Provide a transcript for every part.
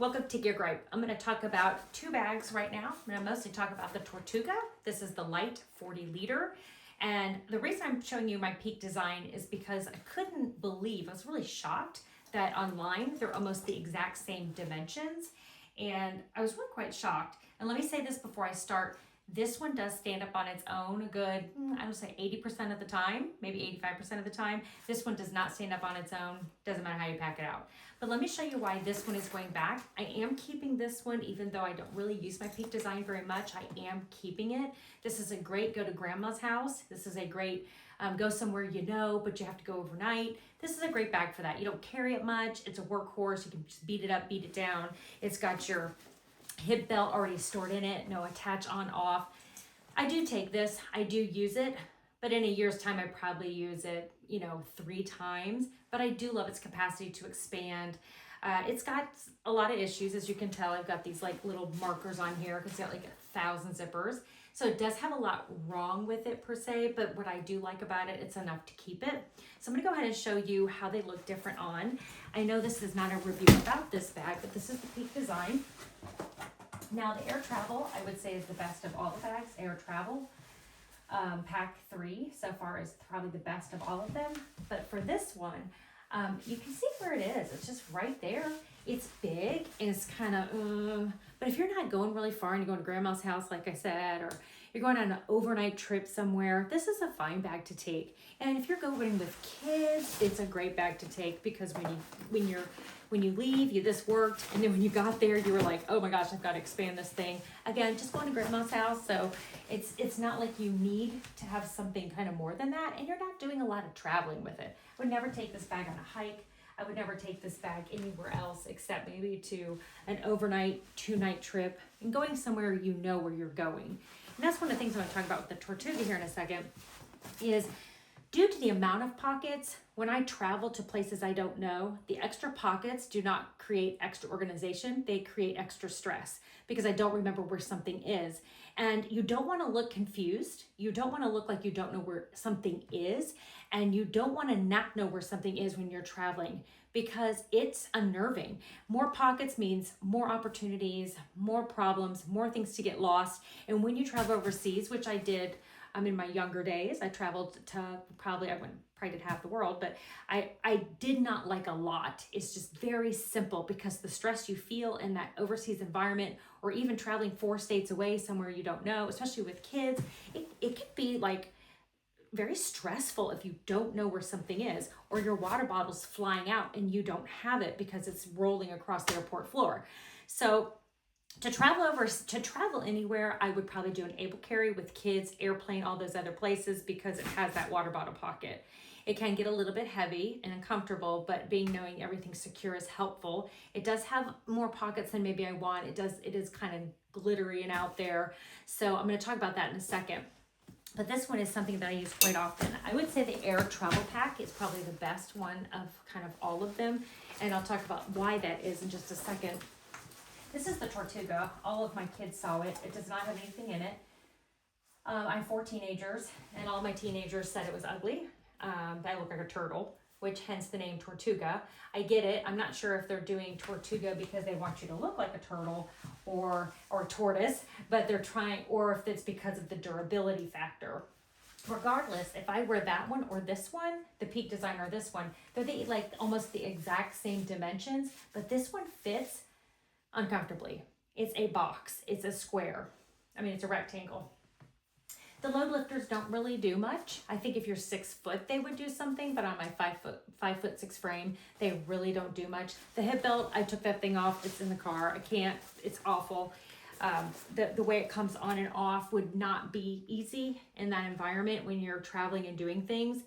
Welcome to Gear Gripe. I'm going to talk about two bags right now. I'm going to mostly talk about the Tortuga. This is the Lite 40 liter. And the reason I'm showing you my Peak design is because I couldn't believe, I was really shocked that online they're almost the exact same dimensions. And I was really quite shocked. And let me say this before I start. This one does stand up on its own a good, I would say 80% of the time, maybe 85% of the time. This one does not stand up on its own. Doesn't matter how you pack it out. But let me show you why this one is going back. I am keeping this one, even though I don't really use my Peak design very much. I am keeping it. This is a great go to grandma's house. This is a great go somewhere you know, but you have to go overnight. This is a great bag for that. You don't carry it much. It's a workhorse. You can just beat it up, beat it down. It's got your hip belt already stored in it, no attach on off. I do take this, I do use it, but in a year's time I probably use it, 3 times, but I do love its capacity to expand. It's got a lot of issues, as you can tell. I've got these like little markers on here because it's got like 1,000 zippers. So it does have a lot wrong with it per se, but what I do like about it, it's enough to keep it. So I'm gonna go ahead and show you how they look different on. I know this is not a review about this bag, but this is the Peak design. Now the Air Travel, I would say, is the best of all the bags. Air Travel, Pack 3 so far is probably the best of all of them. But for this one, you can see where it is. It's just right there. It's big and it's kind of, but if you're not going really far and you're going to grandma's house, like I said, or you're going on an overnight trip somewhere, this is a fine bag to take. And if you're going with kids, it's a great bag to take because when you leave, this worked, and then when you got there, you were like, oh my gosh, I've got to expand this thing. Again, just going to grandma's house, so it's not like you need to have something kind of more than that, and you're not doing a lot of traveling with it. I would never take this bag on a hike. I would never take this bag anywhere else except maybe to an overnight, 2-night trip, and going somewhere you know where you're going. And that's one of the things I'm going to talk about with the Tortuga here in a second, is due to the amount of pockets, when I travel to places I don't know, the extra pockets do not create extra organization. They create extra stress because I don't remember where something is. And you don't want to look confused. You don't want to look like you don't know where something is. And you don't want to not know where something is when you're traveling because it's unnerving. More pockets means more opportunities, more problems, more things to get lost. And when you travel overseas, which I did in my younger days, I traveled to probably did half the world, but I did not like a lot. It's just very simple because the stress you feel in that overseas environment, or even traveling 4 states away somewhere you don't know, especially with kids, it could be like very stressful if you don't know where something is, or your water bottle's flying out and you don't have it because it's rolling across the airport floor. So to travel anywhere, I would probably do an able carry with kids, airplane, all those other places because it has that water bottle pocket. It can get a little bit heavy and uncomfortable, but knowing everything's secure is helpful. It does have more pockets than maybe I want. It is kind of glittery and out there. So I'm going to talk about that in a second. But this one is something that I use quite often. I would say the Air Travel Pack is probably the best one of kind of all of them. And I'll talk about why that is in just a second. This is the Tortuga. All of my kids saw it. It does not have anything in it. I have 4 teenagers, and all my teenagers said it was ugly. I look like a turtle, which hence the name Tortuga. I get it. I'm not sure if they're doing Tortuga because they want you to look like a turtle or a tortoise, but they're trying, or if it's because of the durability factor. Regardless, if I wear that one or this one, the Peak design or this one, they're like almost the exact same dimensions, but this one fits uncomfortably. It's a box. It's a square. It's a rectangle. The load lifters don't really do much. I think if you're 6 foot, they would do something, but on my 5'6" frame, they really don't do much. The hip belt, I took that thing off. It's in the car. I can't. It's awful. The way it comes on and off would not be easy in that environment when you're traveling and doing things.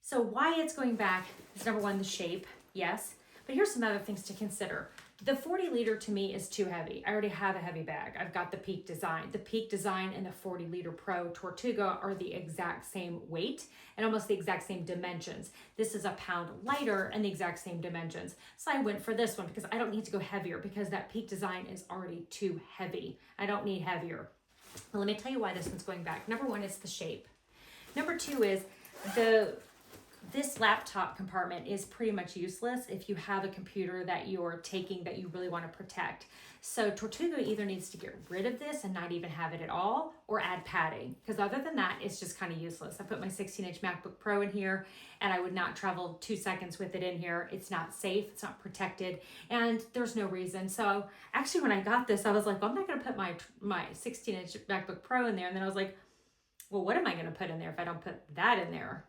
So why it's going back is number one, the shape, yes. But here's some other things to consider. The 40 liter to me is too heavy. I already have a heavy bag. I've got the Peak design. The Peak design and the 40 liter Pro Tortuga are the exact same weight and almost the exact same dimensions. This is a pound lighter and the exact same dimensions. So I went for this one because I don't need to go heavier because that Peak design is already too heavy. I don't need heavier. Well, let me tell you why this one's going back. Number one is the shape. Number two is the this laptop compartment is pretty much useless if you have a computer that you're taking that you really want to protect. So Tortuga either needs to get rid of this and not even have it at all, or add padding, because other than that, it's just kind of useless. I put my 16-inch MacBook Pro in here, and I would not travel 2 seconds with it in here. It's not safe, it's not protected, and there's no reason. So actually, when I got this, I was like, well, I'm not going to put my 16-inch MacBook Pro in there. And then I was like, well, what am I going to put in there if I don't put that in there?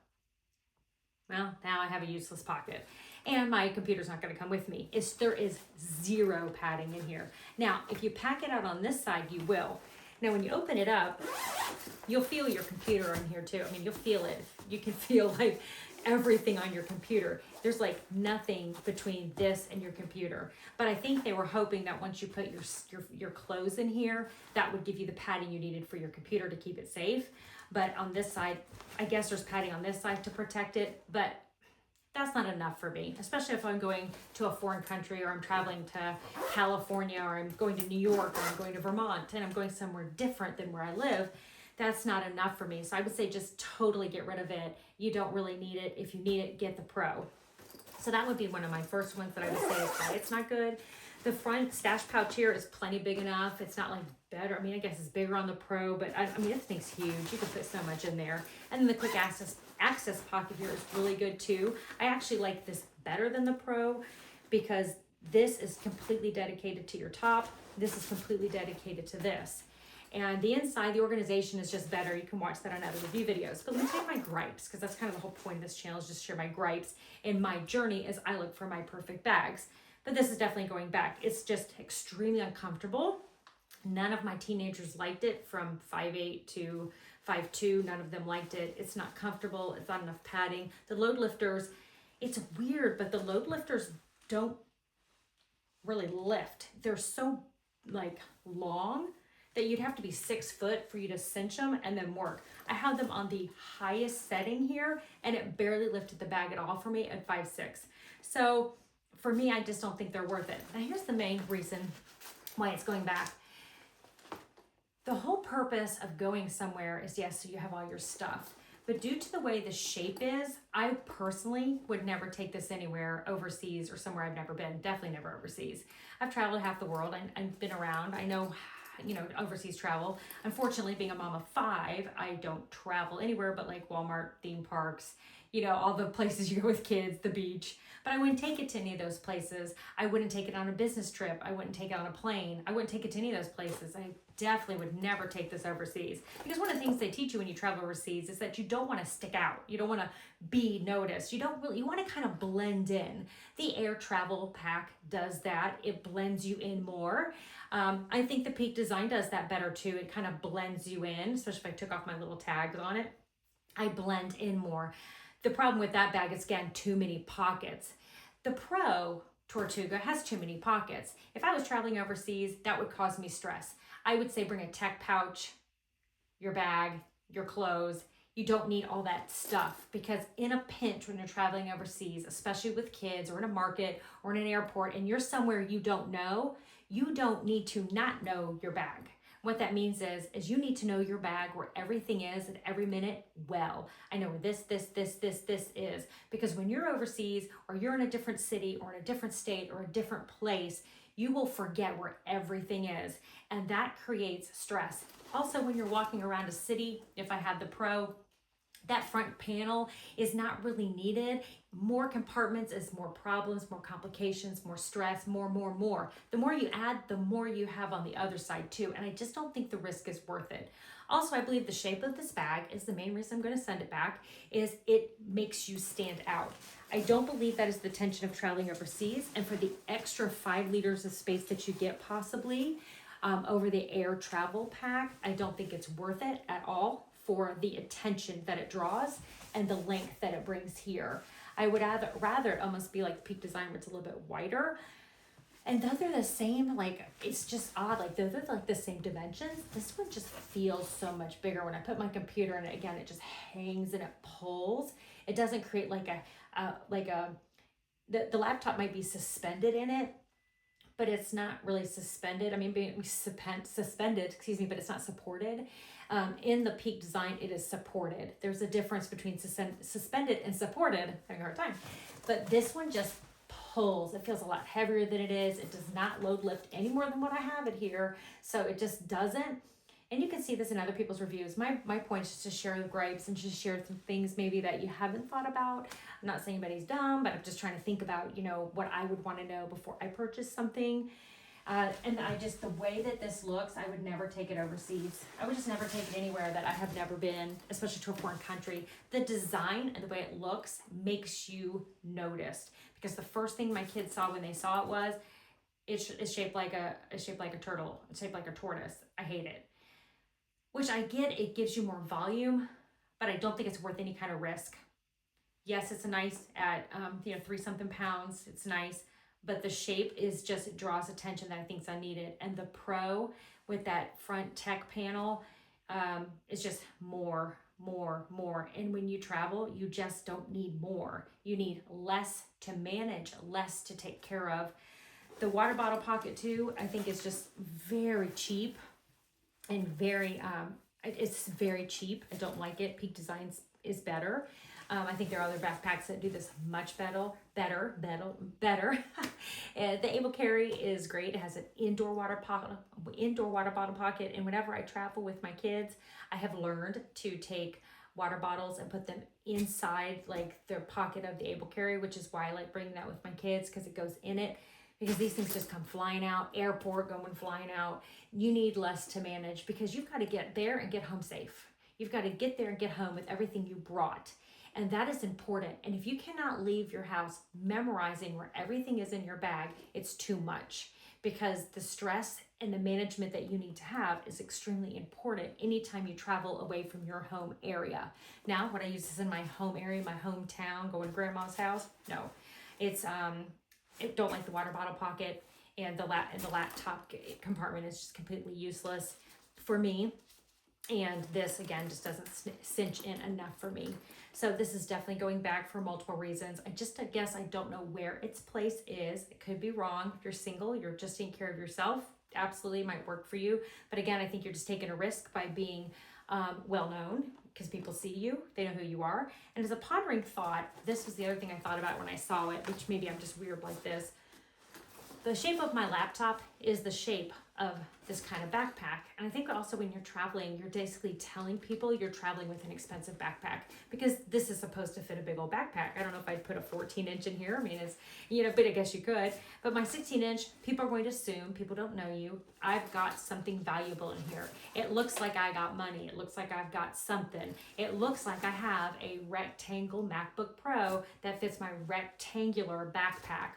Well, now I have a useless pocket, and my computer's not going to come with me. There is zero padding in here. Now, if you pack it out on this side, you will. Now, when you open it up, you'll feel your computer in here too. I mean, you'll feel it. You can feel like everything on your computer. There's like nothing between this and your computer. But I think they were hoping that once you put your clothes in here, that would give you the padding you needed for your computer to keep it safe. But on this side, I guess there's padding on this side to protect it, but that's not enough for me, especially if I'm going to a foreign country, or I'm traveling to California, or I'm going to New York, or I'm going to Vermont, and I'm going somewhere different than where I live. That's not enough for me. So I would say just totally get rid of it. You don't really need it. If you need it, get the Pro. So that would be one of my first ones that I would say is why it's not good. The front stash pouch here is plenty big enough. It's not like better. I mean, I guess it's bigger on the Pro, but I mean, this thing's huge. You can put so much in there. And then the quick access pocket here is really good too. I actually like this better than the Pro because this is completely dedicated to your top. This is completely dedicated to this. And the inside, the organization is just better. You can watch that on other review videos. But let me take my gripes, because that's kind of the whole point of this channel, is just share my gripes in my journey as I look for my perfect bags. But this is definitely going back. It's just extremely uncomfortable. None of my teenagers liked it, from 5'8" to 5'2". None of them liked it. It's not comfortable. It's not enough padding. The load lifters, it's weird, but the load lifters don't really lift. They're so like long that you'd have to be 6 foot for you to cinch them and then work. I had them on the highest setting here, and it barely lifted the bag at all for me at 5'6". So for me, I just don't think they're worth it. Now here's the main reason why it's going back. The whole purpose of going somewhere is, yes, so you have all your stuff. But due to the way the shape is, I personally would never take this anywhere overseas or somewhere I've never been. Definitely never overseas. I've traveled half the world. I've been around. I know, overseas travel. Unfortunately, being a mom of 5, I don't travel anywhere but like Walmart, theme parks, all the places you go with kids, the beach. But I wouldn't take it to any of those places. I wouldn't take it on a business trip. I wouldn't take it on a plane. I wouldn't take it to any of those places. I definitely would never take this overseas. Because one of the things they teach you when you travel overseas is that you don't want to stick out. You don't want to be noticed. You want to kind of blend in. The air travel pack does that. It blends you in more. I think the Peak Design does that better too. It kind of blends you in, especially if I took off my little tags on it. I blend in more. The problem with that bag is, again, too many pockets. The Pro Tortuga has too many pockets. If I was traveling overseas, that would cause me stress. I would say bring a tech pouch, your bag, your clothes. You don't need all that stuff, because in a pinch when you're traveling overseas, especially with kids or in a market or in an airport, and you're somewhere you don't know, you don't need to not know your bag. What that means is you need to know your bag, where everything is at every minute. Well, I know where this is, because when you're overseas, or you're in a different city or in a different state or a different place, you will forget where everything is, and that creates stress. Also, when you're walking around a city, if I had the Pro, that front panel is not really needed. More compartments is more problems, more complications, more stress, more. The more you add, the more you have on the other side too. And I just don't think the risk is worth it. Also, I believe the shape of this bag is the main reason I'm going to send it back, is it makes you stand out. I don't believe that is the intention of traveling overseas. And for the extra 5 liters of space that you get possibly over the air travel pack, I don't think it's worth it at all for the attention that it draws and the length that it brings here. I would rather it almost be like the Peak Design, where it's a little bit wider. And though they're the same, like, it's just odd, like they're like the same dimensions, this one just feels so much bigger. When I put my computer in it, again, it just hangs and it pulls. It doesn't create the laptop might be suspended in it, but it's not really suspended. I mean, being suspended, but it's not supported. In the Peak design, it is supported. There's a difference between suspended and supported. Having a hard time. But this one just pulls. It feels a lot heavier than it is. It does not load lift any more than what I have it here. So it just doesn't. And you can see this in other people's reviews. My point is just to share the gripes and just share some things maybe that you haven't thought about. I'm not saying anybody's dumb, but I'm just trying to think about, you know, what I would want to know before I purchase something. And the way that this looks, I would never take it overseas. I would just never take it anywhere that I have never been, especially to a foreign country. The design and the way it looks makes you noticed. Because the first thing my kids saw when they saw it was, it's shaped like a turtle. It's shaped like a tortoise. I hate it. Which I get, it gives you more volume, but I don't think it's worth any kind of risk. Yes, it's nice at 3-something pounds. It's nice, but the shape is just, it draws attention that I think is unneeded. And the Pro with that front tech panel is just more. And when you travel, you just don't need more. You need less to manage, less to take care of. The water bottle pocket too, I think is just very cheap. And it's very cheap. I don't like it. Peak Designs is better. I think there are other backpacks that do this much better. And the Able Carry is great. It has an indoor water bottle pocket. And whenever I travel with my kids, I have learned to take water bottles and put them inside like the pocket of the Able Carry, which is why I like bringing that with my kids, because it goes in it. Because these things just come flying out, airport going flying out. You need less to manage because you've got to get there and get home safe. You've got to get there and get home with everything you brought. And that is important. And if you cannot leave your house memorizing where everything is in your bag, it's too much, because the stress and the management that you need to have is extremely important anytime you travel away from your home area. Now, would I use this in my home area, my hometown, going to grandma's house? No. It's I don't like the water bottle pocket, and the laptop compartment is just completely useless for me. And this, again, just doesn't cinch in enough for me. So this is definitely going back for multiple reasons. I guess I don't know where its place is. It could be wrong. If you're single, you're just taking care of yourself. Absolutely might work for you. But again, I think you're just taking a risk by being well-known, because people see you, they know who you are. And as a pondering thought, this was the other thing I thought about when I saw it, which maybe I'm just weird like this. The shape of my laptop is the shape of this kind of backpack. And I think also when you're traveling, you're basically telling people you're traveling with an expensive backpack, because this is supposed to fit a big old backpack. I don't know if I'd put a 14-inch in here. I mean, it's, but I guess you could. But my 16-inch, people are going to assume, people don't know you, I've got something valuable in here. It looks like I got money. It looks like I've got something. It looks like I have a rectangle MacBook Pro that fits my rectangular backpack.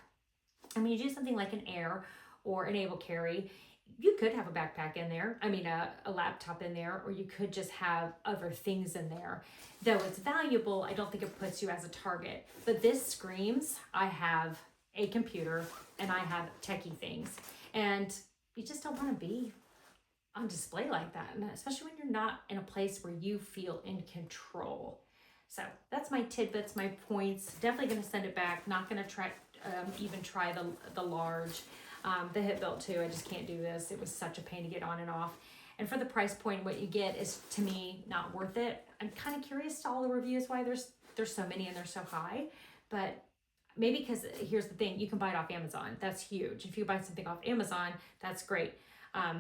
I mean, you do something like an Air or an Able Carry, you could have a backpack in there, a laptop in there, or you could just have other things in there. Though it's valuable, I don't think it puts you as a target. But this screams, I have a computer and I have techie things. And you just don't want to be on display like that, and especially when you're not in a place where you feel in control. So that's my tidbits, my points. Definitely going to send it back. Not going to try the large. The hip belt too, I just can't do this. It was such a pain to get on and off. And for the price point, what you get is, to me, not worth it. I'm kind of curious to all the reviews why there's so many and they're so high. But maybe because, here's the thing, you can buy it off Amazon. That's huge. If you buy something off Amazon, that's great. But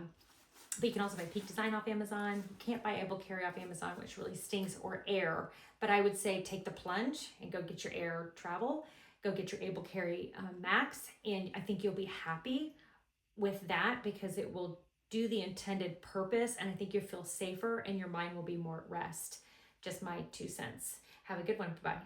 you can also buy Peak Design off Amazon. You can't buy Able Carry off Amazon, which really stinks, or Air. But I would say take the plunge and go get your Air Travel. Go get your Able Carry Max, and I think you'll be happy with that, because it will do the intended purpose, and I think you'll feel safer and your mind will be more at rest. Just my 2 cents. Have a good one. Bye-bye.